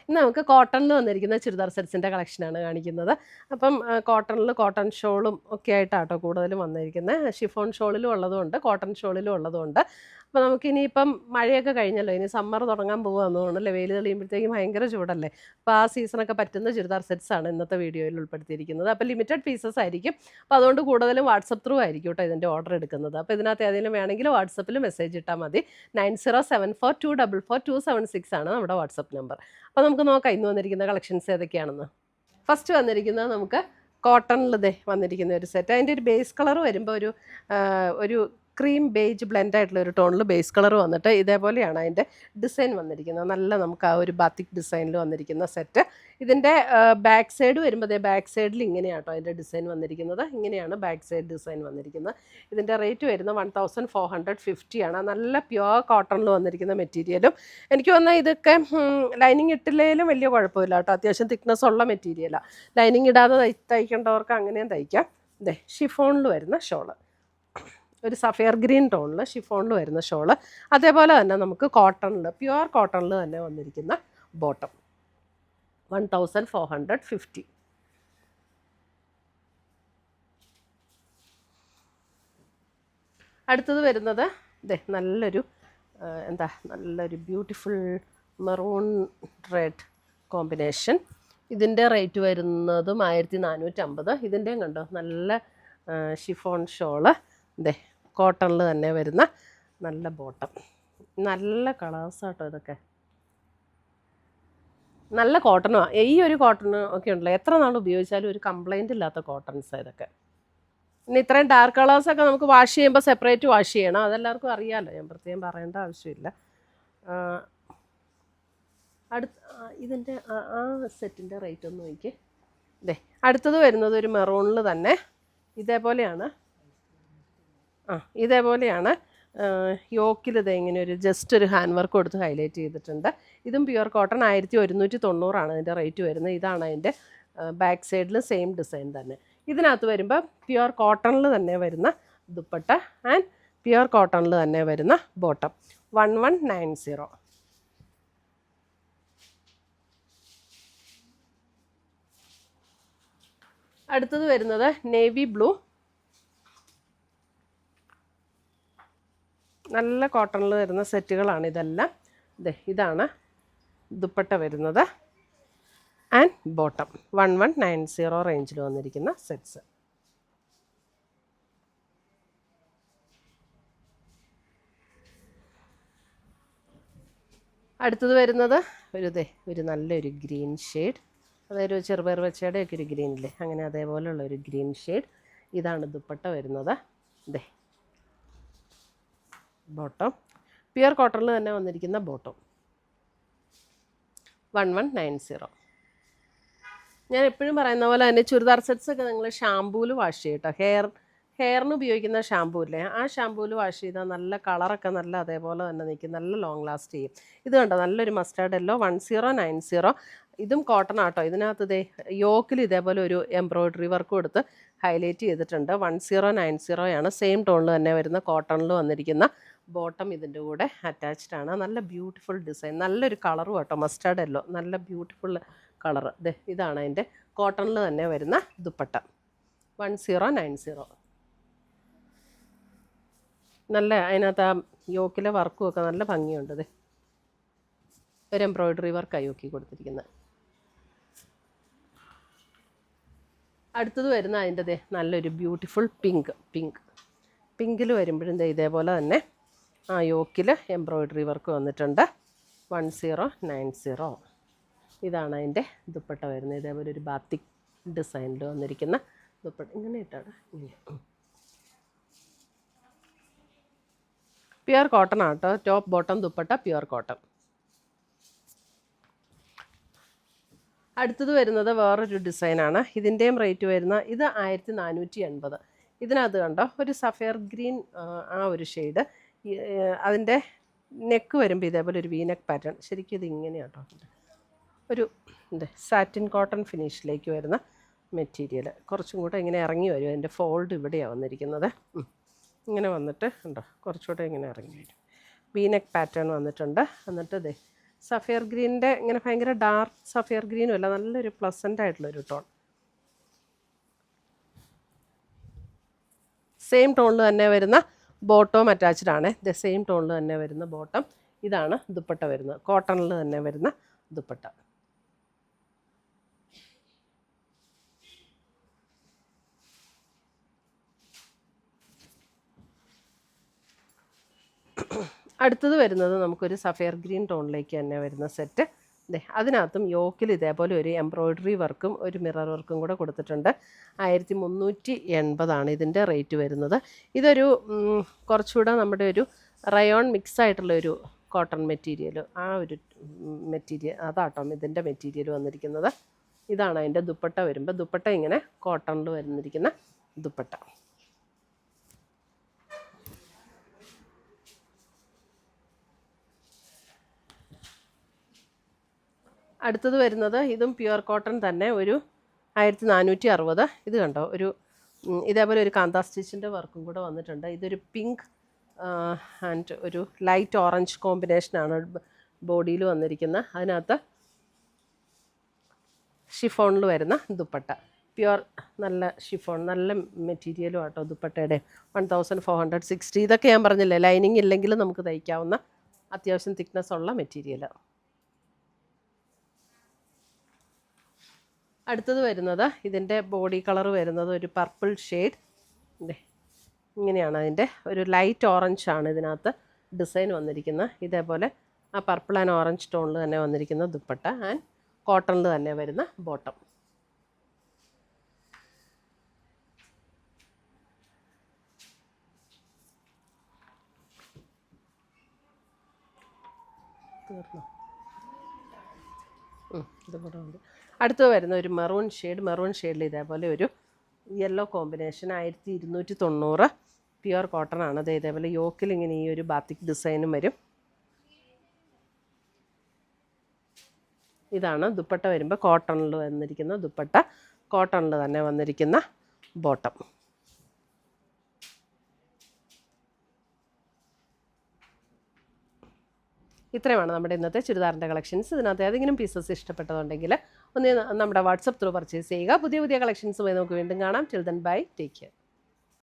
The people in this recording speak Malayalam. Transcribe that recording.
ഇന്ന് നമുക്ക് കോട്ടണിൽ വന്നിരിക്കുന്ന ചുരിദാർ സെറ്റ്സിൻ്റെ കളക്ഷനാണ് കാണിക്കുന്നത്. അപ്പം കോട്ടണിൽ കോട്ടൺ ഷോളും ഒക്കെ ആയിട്ടാട്ടോ കൂടുതലും വന്നിരിക്കുന്നത്. ഷിഫോൺ ഷോളിലും ഉള്ളതുകൊണ്ട് കോട്ടൺ ഷോളിലും ഉള്ളതുകൊണ്ട്. അപ്പോൾ നമുക്കിനിയിപ്പം മഴയൊക്കെ കഴിഞ്ഞല്ലോ, ഇനി സമ്മർ തുടങ്ങാൻ പോകുകയെന്ന് തോന്നുന്നല്ലേ. വെയിൽ തെളിയുമ്പോഴത്തേക്കും ഭയങ്കര ചൂടല്ലേ. അപ്പോൾ ആ സീസണൊക്കെ പറ്റുന്ന ചുരിദാർ സെറ്റ്സാണ് ഇന്നത്തെ വീഡിയോയിൽ ഉൾപ്പെടുത്തിയിരിക്കുന്നത്. അപ്പോൾ ലിമിറ്റഡ് പീസസ് ആയിരിക്കും. അപ്പോൾ അതുകൊണ്ട് കൂടുതലും വാട്സപ്പ് ത്രൂ ആയിരിക്കും കേട്ടോ ഇതിൻ്റെ ഓർഡർ എടുക്കുന്നത്. അപ്പോൾ ഇതിനകത്ത് ഏതെങ്കിലും വേണമെങ്കിൽ വാട്സപ്പിൽ മെസ്സേജ് ഇട്ടാൽ മതി. 9074242276 ആണ് നമ്മുടെ വാട്സപ്പ് നമ്പർ. അപ്പോൾ നമുക്ക് നോക്കാം ഇന്ന് വന്നിരിക്കുന്ന കളക്ഷൻസ് ഏതൊക്കെയാണെന്ന്. ഫസ്റ്റ് വന്നിരിക്കുന്നത് നമുക്ക് കോട്ടണിൽ വന്നിരിക്കുന്ന ഒരു സെറ്റ്. അതിൻ്റെ ഒരു ബേസ് കളർ വരുമ്പോൾ ഒരു ക്രീം ബേജ് ബ്ലെൻഡ് ആയിട്ടുള്ള ഒരു ടോണിൽ ബേസ് കളർ വന്നിട്ട് ഇതേപോലെയാണ് അതിൻ്റെ ഡിസൈൻ വന്നിരിക്കുന്നത്. നല്ല നമുക്ക് ആ ഒരു ബാത്തിക് ഡിസൈനിൽ വന്നിരിക്കുന്ന സെറ്റ്. ഇതിൻ്റെ ബാക്ക് സൈഡ് വരുമ്പോൾ ബാക്ക് സൈഡിൽ ഇങ്ങനെയാണ് കേട്ടോ അതിൻ്റെ ഡിസൈൻ വന്നിരിക്കുന്നത്. ഇങ്ങനെയാണ് ബാക്ക് സൈഡ് ഡിസൈൻ വന്നിരിക്കുന്നത്. ഇതിൻ്റെ റേറ്റ് വരുന്നത് 1450 ആണ്. നല്ല പ്യുവർ കോട്ടണിൽ വന്നിരിക്കുന്ന മെറ്റീരിയലും എനിക്ക് തോന്നുന്നത് ഇതൊക്കെ ലൈനിങ് ഇട്ടില്ലെങ്കിലും വലിയ കുഴപ്പമില്ല കേട്ടോ. അത്യാവശ്യം തിക്നെസ് ഉള്ള മെറ്റീരിയലാണ്. ലൈനിങ് ഇടാതെ തയ്ക്കേണ്ടവർക്ക് അങ്ങനെയും തയ്ക്കാം. ഷിഫോണിൽ വരുന്ന ഷോള്, ഒരു സഫയർ ഗ്രീൻ ടോണിൽ ഷിഫോണിൽ വരുന്ന ഷോള്. അതേപോലെ തന്നെ നമുക്ക് കോട്ടണിൽ പ്യുവർ കോട്ടണിൽ തന്നെ വന്നിരിക്കുന്ന ബോട്ടം 1450. അടുത്തത് വരുന്നത് നല്ലൊരു ബ്യൂട്ടിഫുൾ മെറൂൺ റെഡ് കോമ്പിനേഷൻ. ഇതിൻ്റെ റേറ്റ് വരുന്നതും 1450. ഇതിൻ്റെയും കണ്ടോ നല്ല ഷിഫോൺ ഷോള്. കോട്ടണിൽ തന്നെ വരുന്ന നല്ല ബോട്ടം. നല്ല കളേഴ്സാട്ടോ ഇതൊക്കെ. നല്ല കോട്ടണുമാണ്. ഈ ഒരു കോട്ടണ് ഒക്കെ ഉണ്ടല്ലോ, എത്ര നാൾ ഉപയോഗിച്ചാലും ഒരു കംപ്ലൈൻ്റ് ഇല്ലാത്ത കോട്ടൺസാണ് ഇതൊക്കെ. പിന്നെ ഇത്രയും ഡാർക്ക് കളേഴ്സൊക്കെ നമുക്ക് വാഷ് ചെയ്യുമ്പോൾ സെപ്പറേറ്റ് വാഷ് ചെയ്യണം. അതെല്ലാവർക്കും അറിയാമല്ലോ, ഞാൻ പ്രത്യേകം പറയേണ്ട ആവശ്യമില്ല. ഇതിൻ്റെ ആ സെറ്റിൻ്റെ റേറ്റ് ഒന്ന് നോക്കി. അടുത്തത് വരുന്നത് ഒരു മെറൂണിൽ തന്നെ ഇതേപോലെയാണ് യോക്കിൽ ഇങ്ങനെ ജസ്റ്റ് ഒരു ഹാൻഡ് വർക്ക് കൊടുത്ത് ഹൈലൈറ്റ് ചെയ്തിട്ടുണ്ട്. ഇതും പ്യുവർ കോട്ടൺ 1190 ഇതിൻ്റെ റേറ്റ് വരുന്നത്. ഇതാണ് അതിൻ്റെ ബാക്ക് സൈഡിൽ സെയിം ഡിസൈൻ തന്നെ. ഇതിനകത്ത് വരുമ്പോൾ പ്യുവർ കോട്ടണിൽ തന്നെ വരുന്ന ദുപ്പട്ട ആൻഡ് പ്യുവർ കോട്ടണിൽ തന്നെ വരുന്ന ബോട്ടം 1190. അടുത്തത് വരുന്നത് നേവി ബ്ലൂ. നല്ല കോട്ടണിൽ വരുന്ന സെറ്റുകളാണ് ഇതെല്ലാം. ഇതാണ് ദുപ്പട്ട വരുന്നത് ആൻഡ് ബോട്ടം 1190 റേഞ്ചിൽ വന്നിരിക്കുന്ന സെറ്റ്സ്. അടുത്തത് വരുന്നത് ഒരു നല്ലൊരു ഗ്രീൻ ഷെയ്ഡ്. അതൊരു ചെറുപയർ വെച്ചയുടെ ഒക്കെ ഒരു ഗ്രീനില്ലേ, അങ്ങനെ അതേപോലെയുള്ള ഒരു ഗ്രീൻ ഷെയ്ഡ്. ഇതാണ് ദുപ്പട്ട വരുന്നത്. ബോട്ടം പ്യുവർ കോട്ടണിൽ തന്നെ വന്നിരിക്കുന്ന ബോട്ടം 1190. ഞാൻ എപ്പോഴും പറയുന്ന പോലെ തന്നെ ചുരിദാർ സെറ്റ്സൊക്കെ നിങ്ങൾ ഷാമ്പൂവിൽ വാഷ് ചെയ്യട്ടോ. ഹെയറിന് ഉപയോഗിക്കുന്ന ഷാമ്പൂ ഇല്ലേ, ആ ഷാമ്പൂവിൽ വാഷ് ചെയ്താൽ നല്ല കളറൊക്കെ നല്ല അതേപോലെ തന്നെ നിൽക്കും, നല്ല ലോങ് ലാസ്റ്റ് ചെയ്യും. ഇത് കണ്ടോ നല്ലൊരു മസ്റ്റാർഡ് യെല്ലോ 1090. ഇതും കോട്ടൺ ആട്ടോ. ഇതിനകത്ത് യോക്കിൽ ഇതേപോലെ ഒരു എംബ്രോയ്ഡറി വർക്ക് കൊടുത്ത് ഹൈലൈറ്റ് ചെയ്തിട്ടുണ്ട്. 1090 സെയിം ടോണിൽ തന്നെ വരുന്ന കോട്ടണിൽ വന്നിരിക്കുന്ന ബോട്ടം ഇതിൻ്റെ കൂടെ അറ്റാച്ച്ഡ് ആണ്. നല്ല ബ്യൂട്ടിഫുൾ ഡിസൈൻ, നല്ലൊരു കളറും കേട്ടോ, മസ്റ്റാർഡ് യെല്ലോ, നല്ല ബ്യൂട്ടിഫുൾ കളറ്. ഇതാണ് അതിൻ്റെ കോട്ടണിൽ തന്നെ വരുന്ന ദുപ്പട്ട 1090. നല്ല അതിനകത്ത് ആ യോക്കിലെ വർക്കും ഒക്കെ നല്ല ഭംഗിയുണ്ട്. ഒരു എംബ്രോയ്ഡറി വർക്കാണ് യോക്കി കൊടുത്തിരിക്കുന്നത്. അടുത്തത് വരുന്ന അതിൻ്റെ നല്ലൊരു ബ്യൂട്ടിഫുൾ പിങ്കിൽ വരുമ്പോഴും ഇതേപോലെ തന്നെ ആ യോക്കിൽ എംബ്രോയ്ഡറി വർക്ക് വന്നിട്ടുണ്ട് 1090. ഇതാണ് അതിൻ്റെ ദുപ്പട്ട വരുന്നത്. ഇതേപോലെ ഒരു ബാത്തിക് ഡിസൈനിൽ വന്നിരിക്കുന്ന ദുപ്പട്ട. ഇങ്ങനെ ഇട്ടാണ് പ്യുവർ കോട്ടൺ ആട്ടോ. Top bottom dupatta pure cotton. അടുത്തത് വരുന്നത് വേറൊരു ഡിസൈനാണ്. ഇതിൻ്റെയും റേറ്റ് വരുന്ന ഇത് 1480. ഇതിനകത്ത് കണ്ടോ ഒരു സഫയർ ഗ്രീൻ ആ ഒരു ഷെയ്ഡ്. അതിൻ്റെ നെക്ക് വരുമ്പോൾ ഇതേപോലെ ഒരു വീനെക്ക് പാറ്റേൺ. ശരിക്കും ഇത് ഇങ്ങനെയാണ് കേട്ടോ. ഒരു സാറ്റിൻ കോട്ടൺ ഫിനിഷിലേക്ക് വരുന്ന മെറ്റീരിയൽ. കുറച്ചും കൂടെ ഇങ്ങനെ ഇറങ്ങി വരും. അതിൻ്റെ ഫോൾഡ് ഇവിടെയാണ് വന്നിരിക്കുന്നത്. ഇങ്ങനെ വന്നിട്ട് ഉണ്ടോ കുറച്ചുകൂടെ ഇങ്ങനെ ഇറങ്ങി വരും. വീനെക്ക് പാറ്റേൺ വന്നിട്ടുണ്ട്. എന്നിട്ട് സഫയർ ഗ്രീനിൻ്റെ ഇങ്ങനെ ഭയങ്കര ഡാർക്ക് സഫയർ ഗ്രീനും അല്ല, നല്ലൊരു പ്ലസൻ്റ് ആയിട്ടുള്ളൊരു ടോൺ. സെയിം ടോണിൽ തന്നെ വരുന്ന ബോട്ടവും അറ്റാച്ച്ഡ് ആണ്. സെയിം ടോണിൽ തന്നെ വരുന്ന ബോട്ടം. ഇതാണ് ദുപ്പട്ട വരുന്നത്, കോട്ടണിൽ തന്നെ വരുന്ന ദുപ്പട്ട. അടുത്തത് വരുന്നത് നമുക്കൊരു സഫയർ ഗ്രീൻ ടോണിലേക്ക് തന്നെ വരുന്ന സെറ്റ്. അതിനകത്തും യോക്കിൽ ഇതേപോലെ ഒരു എംബ്രോയ്ഡറി വർക്കും ഒരു മിറർ വർക്കും കൂടെ കൊടുത്തിട്ടുണ്ട്. 1380 ഇതിൻ്റെ റേറ്റ് വരുന്നത്. ഇതൊരു കുറച്ചുകൂടെ നമ്മുടെ ഒരു റയോൺ മിക്സ് ആയിട്ടുള്ളൊരു കോട്ടൺ മെറ്റീരിയൽ, ആ ഒരു മെറ്റീരിയൽ അതാട്ടോ ഇതിൻ്റെ മെറ്റീരിയൽ വന്നിരിക്കുന്നത്. ഇതാണ് അതിൻ്റെ ദുപ്പട്ട വരുമ്പോൾ. ദുപ്പട്ട ഇങ്ങനെ കോട്ടണിൽ വരുന്നിരിക്കുന്ന ദുപ്പട്ട. അടുത്തത് വരുന്നത് ഇതും പ്യുവർ കോട്ടൺ തന്നെ, ഒരു 1460. ഇത് കണ്ടോ, ഒരു ഇതേപോലെ ഒരു കാന്താ സ്റ്റിച്ചിൻ്റെ വർക്കും കൂടെ വന്നിട്ടുണ്ട്. ഇതൊരു പിങ്ക് ആൻഡ് ഒരു ലൈറ്റ് ഓറഞ്ച് കോമ്പിനേഷനാണ് ബോഡിയിൽ വന്നിരിക്കുന്നത്. അതിനകത്ത് ഷിഫോണിൽ വരുന്ന ദുപ്പട്ട, പ്യുവർ നല്ല ഷിഫോൺ, നല്ല മെറ്റീരിയലും ആട്ടോ ദുപ്പട്ടയുടെ. 1460. ഇതൊക്കെ ഞാൻ പറഞ്ഞില്ലേ, ലൈനിങ് ഇല്ലെങ്കിൽ നമുക്ക് തയ്ക്കാവുന്ന അത്യാവശ്യം തിക്നെസ് ഉള്ള മെറ്റീരിയൽ. അടുത്തത് വരുന്നത് ഇതിൻ്റെ ബോഡി കളർ വരുന്നത് ഒരു പർപ്പിൾ ഷെയ്ഡ്. ഇങ്ങനെയാണ് അതിൻ്റെ ഒരു ലൈറ്റ് ഓറഞ്ച് ആണ് ഇതിനകത്ത് ഡിസൈൻ വന്നിരിക്കുന്നത്. ഇതേപോലെ ആ പർപ്പിൾ ആൻഡ് ഓറഞ്ച് ടോണിൽ തന്നെ വന്നിരിക്കുന്ന ദുപ്പട്ട ആൻഡ് കോട്ടണിൽ തന്നെ വരുന്ന ബോട്ടം. തീർന്നു. ഇതുകൂടെ ഉണ്ട്. അടുത്തത് വരുന്ന ഒരു മെറൂൺ ഷെയ്ഡ്. മെറൂൺ ഷെയ്ഡിൽ ഇതേപോലെ ഒരു യെല്ലോ കോമ്പിനേഷൻ. 1290 പ്യുവർ കോട്ടൺ ആണ്. അത് ഇതേപോലെ യോക്കിൽ ഇങ്ങനെ ഈ ഒരു ബാത്തിക് ഡിസൈനും വരും. ഇതാണ് ദുപ്പട്ട വരുമ്പോൾ കോട്ടണിൽ വന്നിരിക്കുന്ന ദുപ്പട്ട, കോട്ടണിൽ തന്നെ വന്നിരിക്കുന്ന ബോട്ടം. ഇത്രയുമാണ് നമ്മുടെ ഇന്നത്തെ ചുരിദാറിൻ്റെ കളക്ഷൻസ്. ഇതിനകത്ത് ഏതെങ്കിലും പീസസ് ഇഷ്ടപ്പെട്ടതുണ്ടെങ്കിൽ ഒന്ന് നമ്മുടെ വാട്സപ്പ് ത്രൂ പർച്ചേസ് ചെയ്യുക. പുതിയ പുതിയ കളക്ഷൻസുമായി നമുക്ക് വീണ്ടും കാണാം. Till then bye, take care.